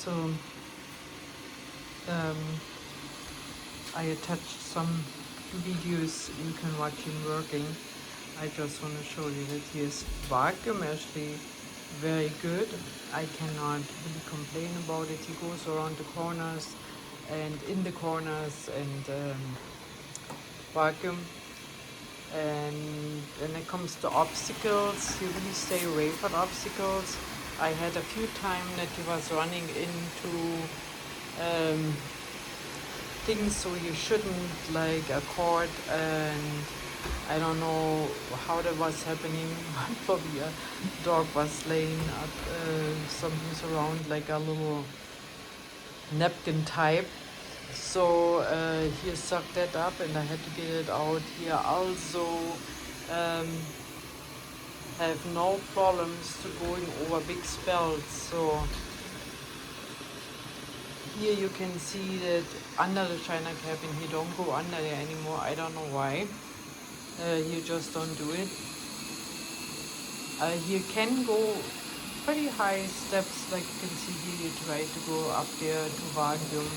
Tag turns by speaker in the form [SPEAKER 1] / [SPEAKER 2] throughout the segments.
[SPEAKER 1] also I attached some videos you can watch him working. I just want to show you that his vacuum actually very good. I cannot really complain about it. He goes around the corners and in the corners and vacuum. And when it comes to obstacles, you really stay away from obstacles. I had a few times that he was running into things so you shouldn't, like a cord, and I don't know how that was happening. Probably a dog was laying at something's around, like a little napkin type. So here sucked that up and I had to get it out. Here also have no problems to going over big spells. So here you can see that under the china cabin, he don't go under there anymore. I don't know why. You just don't do it. You can go pretty high steps, like you can see here. You try to go up there to vacuum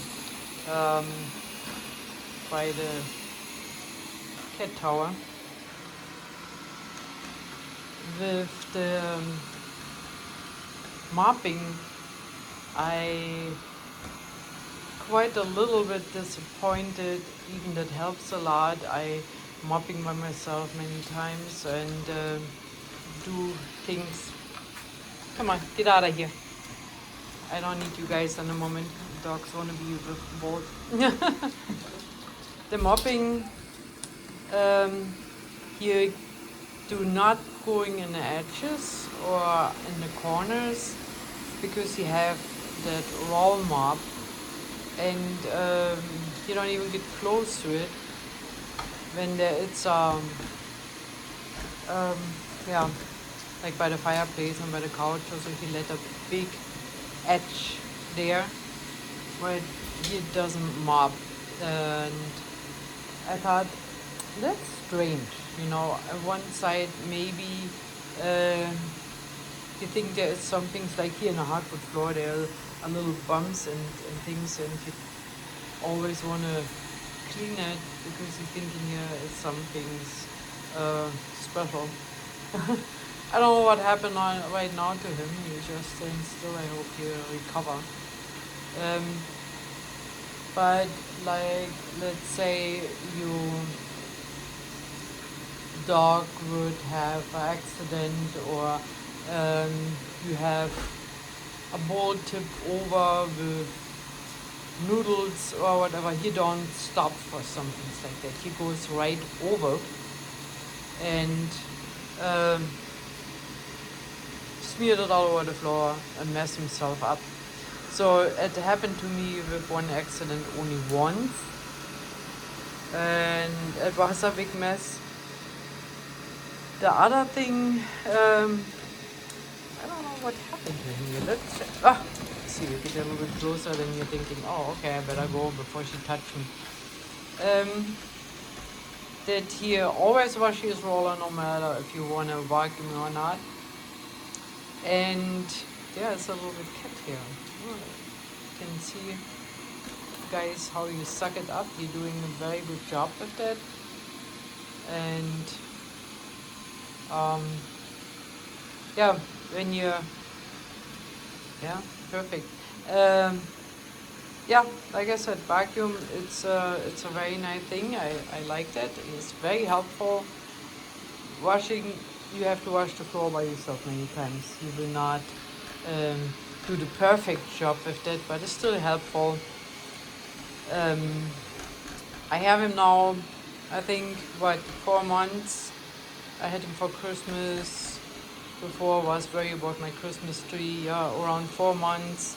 [SPEAKER 1] by the cat tower. With the mopping, I quite a little bit disappointed. Even that helps a lot. I mopping by myself many times and do things. Come on, get out of here. I don't need you guys in a moment. Dogs want to be with both. The mopping, you do not going in the edges or in the corners because you have that roll mop and you don't even get close to it when it's yeah, like by the fireplace and by the couch, also he let a big edge there where he doesn't mop. And I thought that's strange, you know. On one side maybe you think there is some things, like here in the hardwood floor there are little bumps and things, and you always want to clean it because you're thinking is some things special. I don't know what happened right now to him. He just stands still. I hope he'll recover. But like, let's say your dog would have an accident, or you have a bowl tipped over with noodles or whatever, he don't stop for some things like that. He goes right over and smeared it all over the floor and messed himself up. So it happened to me with one accident only once, and it was a big mess. The other thing, I don't know what happened to him. Let's check. See, you get a little bit closer, then you're thinking, oh, okay, I better go before she touches me. That he always wash his roller, no matter if you want to vacuum or not. And there's a little bit cat here. You can see, guys, how you suck it up. You're doing a very good job with that. And yeah, when you, yeah, perfect. Yeah, like I said, vacuum, it's a very nice thing. I like that. It's very helpful. Washing, you have to wash the floor by yourself many times. You will not do the perfect job with that, but it's still helpful. I have him now, I think, 4 months. I had him for Christmas. Before was worried about my Christmas tree. Yeah, around 4 months,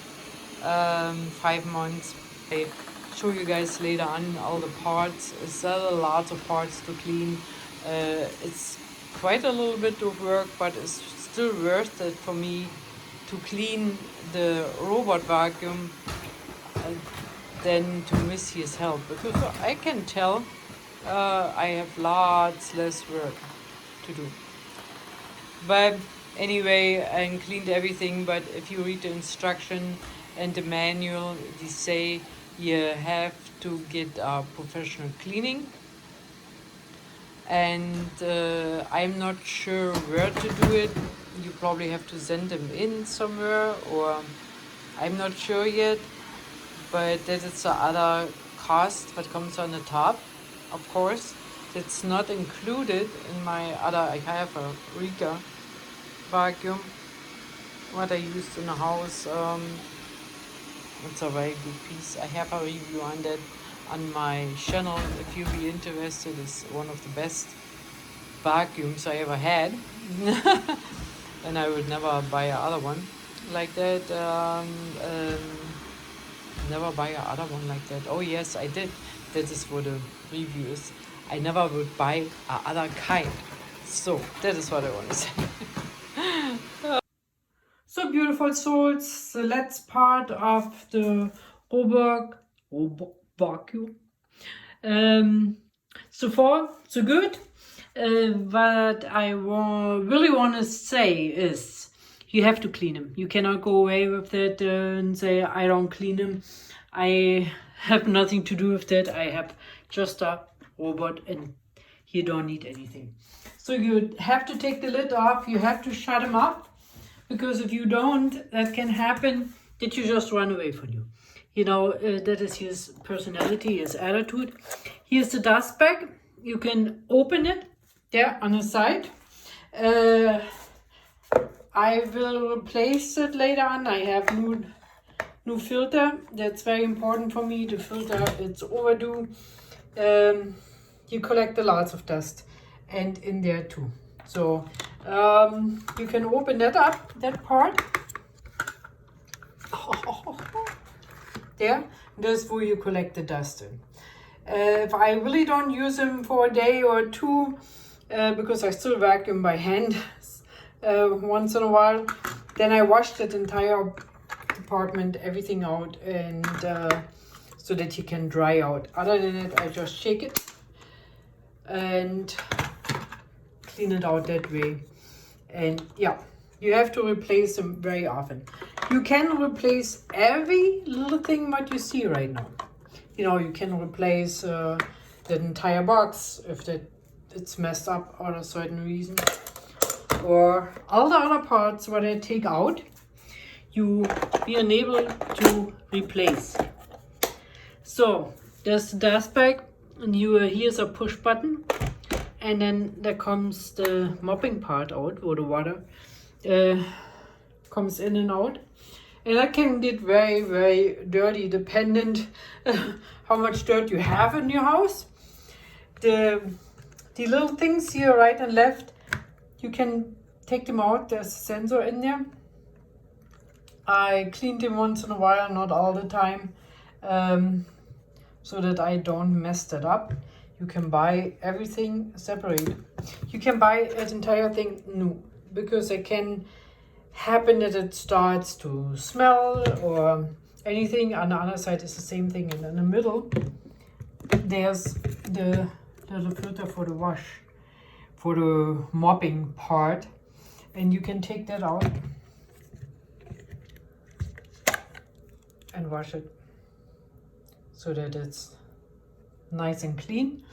[SPEAKER 1] 5 months. I show you guys later on all the parts. It's a lot of parts to clean. It's quite a little bit of work, but it's still worth it for me to clean the robot vacuum than to miss his help, because I can tell I have lots less work to do. But anyway, I cleaned everything, but if you read the instruction, and the manual, they say you have to get a professional cleaning, and I'm not sure where to do it. You probably have to send them in somewhere, or I'm not sure yet, but that is the other cost that comes on the top, of course. That's not included in my other. I have a Riga vacuum, what I used in the house. It's a very good piece. I have a review on that on my channel if you be interested. It's one of the best vacuums I ever had. And I would never buy another one like that. Never buy another one like that. Oh yes, I did. That is what the review is. I never would buy other kind. So that is what I want to say. So beautiful souls, the last part of the robot vacuum. So far, so good. What I really want to say is you have to clean them. You cannot go away with that and say, I don't clean them. I have nothing to do with that. I have just a robot and you don't need anything. So you have to take the lid off. You have to shut them up. Because if you don't, that can happen that you just run away from you. You know, that is his personality, his attitude. Here's the dust bag. You can open it there on the side. I will replace it later on. I have new filter. That's very important for me. The filter, it's overdue. You collect a lot of dust, and in there too. So you can open that up, that part. There, that's where you collect the dust in. If I really don't use them for a day or two, because I still vacuum by hand once in a while, then I wash that entire department, everything out, and so that you can dry out. Other than that, I just shake it and clean it out that way. And yeah, you have to replace them very often. You can replace every little thing what you see right now. You know, you can replace the entire box if it's messed up for a certain reason. Or all the other parts what I take out, you be unable to replace. So there's the dust bag, and here's a push button. And then there comes the mopping part out, where the water comes in and out. And that can get very, very dirty, dependent how much dirt you have in your house. The little things here, right and left, you can take them out. There's a sensor in there. I clean them once in a while, not all the time, so that I don't mess that up. You can buy everything separate. You can buy that entire thing new, because it can happen that it starts to smell or anything. On the other side is the same thing, and in the middle there's the little filter for the wash, for the mopping part, and you can take that out and wash it so that it's nice and clean.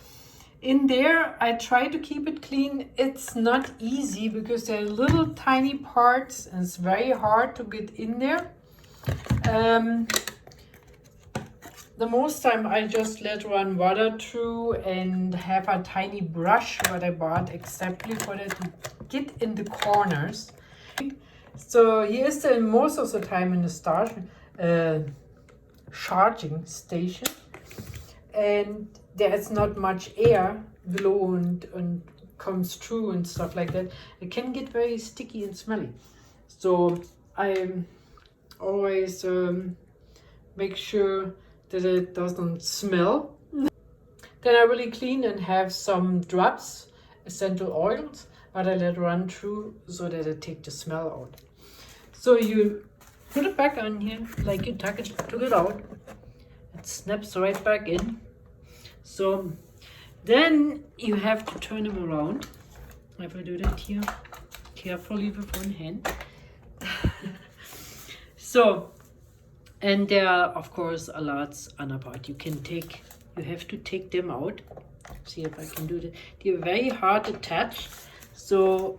[SPEAKER 1] In there, I try to keep it clean. It's not easy because there are little tiny parts and it's very hard to get in there. The most time I just let run water through and have a tiny brush what I bought exactly for that to get in the corners. So here's the most of the time in the charging station, and there's not much air below and comes through and stuff like that. It can get very sticky and smelly. So I always make sure that it doesn't smell. Then I really clean and have some drops, essential oils, but I let run through so that it take the smell out. So you put it back on here, like you took it out. It snaps right back in. So then you have to turn them around. I will do that here carefully with one hand. So
[SPEAKER 2] And there are, of course, a lot unpaid. You have to take them out. See if I can do that. They're very hard attached, so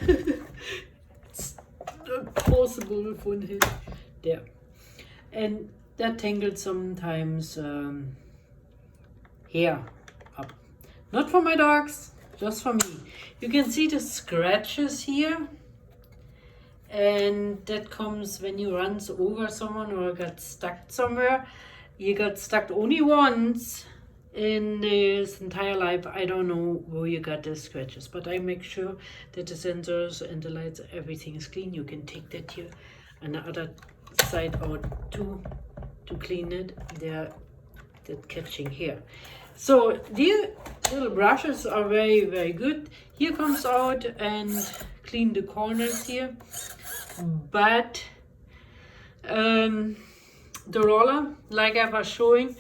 [SPEAKER 2] it's not possible with one hand. There. And that tangled sometimes hair up. Not for my dogs, just for me. You can see the scratches here. And that comes when you run over someone or got stuck somewhere. You got stuck only once in this entire life. I don't know where you got the scratches, but I make sure that the sensors and the lights, everything is clean. You can take that here and the other side out too to clean it. They're that catching here. So these little brushes are very, very good. Here comes out and clean the corners here. But the roller, like I was showing,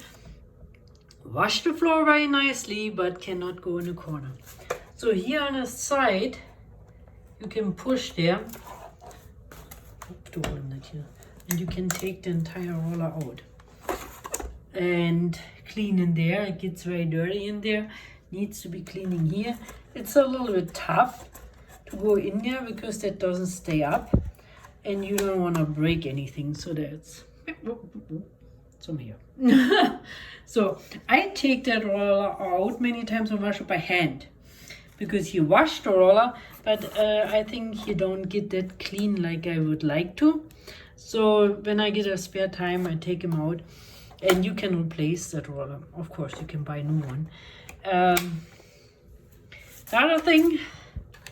[SPEAKER 2] wash the floor very nicely, but cannot go in the corner. So here on the side, you can push there, and you can take the entire roller out and clean in there. It gets very dirty in there, needs to be cleaning here. It's a little bit tough to go in there because that doesn't stay up, and you don't want to break anything, so that's some here. So I take that roller out many times and wash it by hand, because you wash the roller, but I think you don't get that clean like I would like to. So when I get a spare time, I take them out, and you can replace that roller. Of course, you can buy a new one. The other thing,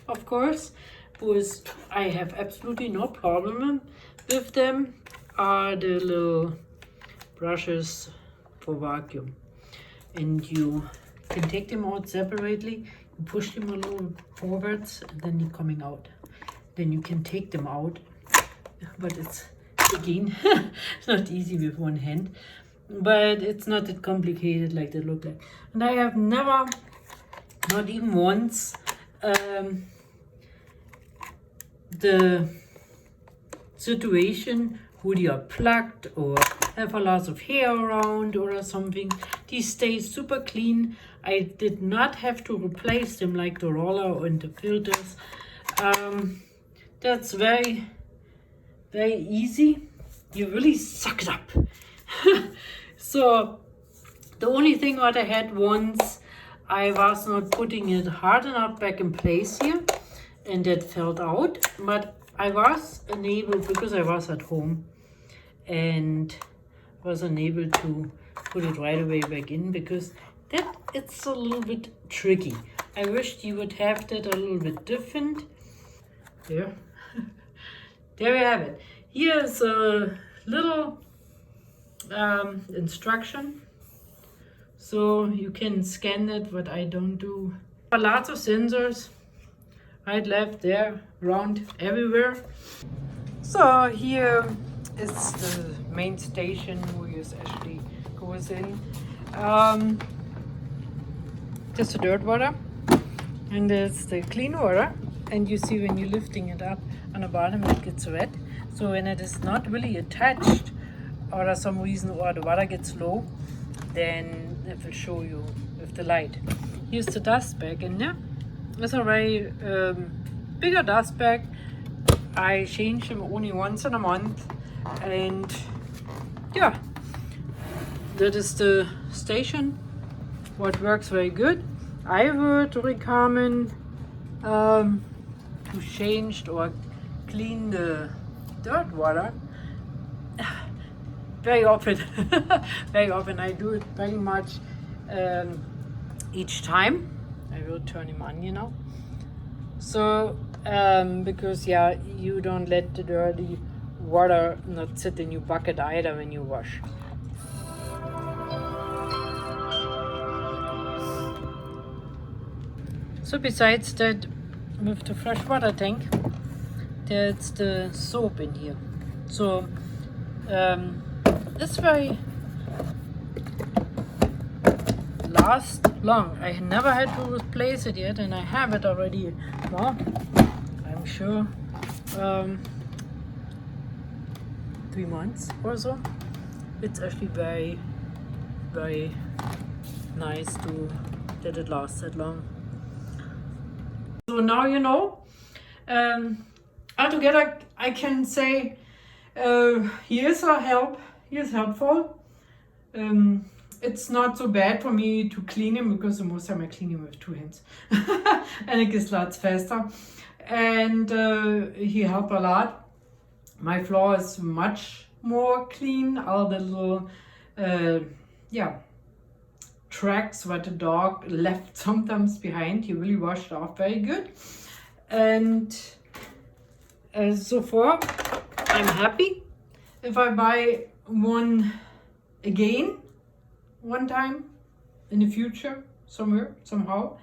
[SPEAKER 2] of course, was I have absolutely no problem with them, are the little brushes for vacuum. And you can take them out separately, you push them a little forwards, and then they're coming out. Then you can take them out, but it's, again, it's not easy with one hand, but it's not that complicated like they look like. And I have never, not even once, the situation would you are plucked or have a lot of hair around or something. These stay super clean. I did not have to replace them like the roller and the filters. That's very, very easy. You really suck it up. So the only thing what I had once, I was not putting it hard enough back in place here, and that fell out. But I was unable, because I was at home, and was unable to put it right away back in, because that it's a little bit tricky. I wished you would have that a little bit different. There. There you have it. Here's a little instruction, so you can scan it, but I don't do. Lots of sensors, right, left, there, around, everywhere. So here is the main station where you actually goes in. Just the dirt water, and there's the clean water, and you see when you're lifting it up on the bottom it gets wet. So when it is not really attached, or for some reason, or the water gets low, then it will show you with the light. Here's the dust bag in there. It's a very bigger dust bag. I change them only once in a month, and yeah, that is the station. What works very good. I would recommend to change or clean the dirt water very often. Very often. I do it very much each time. I will turn him on, you know. So because yeah, you don't let the dirty water not sit in your bucket either when you wash. So besides that, with the fresh water tank, there's the soap in here. So it's very last long. I never had to replace it yet, and I have it already. Well, I'm sure
[SPEAKER 1] 3 months or so. It's actually very, very nice to that it lasts that long. So now you know. Altogether, I can say he is a help. He is helpful. It's not so bad for me to clean him because the most time I clean him with 2 hands, and it gets lots faster. And he helped a lot. My floor is much more clean. All the little tracks what the dog left sometimes behind, he really washed off very good. And so far, I'm happy. If I buy one again, one time in the future, somewhere, somehow,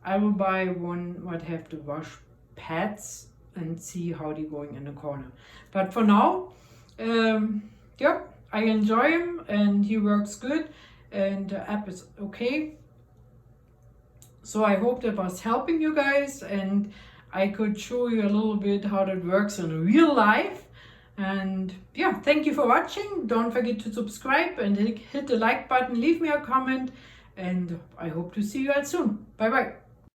[SPEAKER 1] I will buy one what have the wash pads and see how they're going in the corner. But for now, yeah, I enjoy him and he works good and the app is okay. So I hope that was helping you guys and I could show you a little bit how that works in real life. And yeah, thank you for watching. Don't forget to subscribe and hit the like button, leave me a comment, and I hope to see you all soon. Bye bye.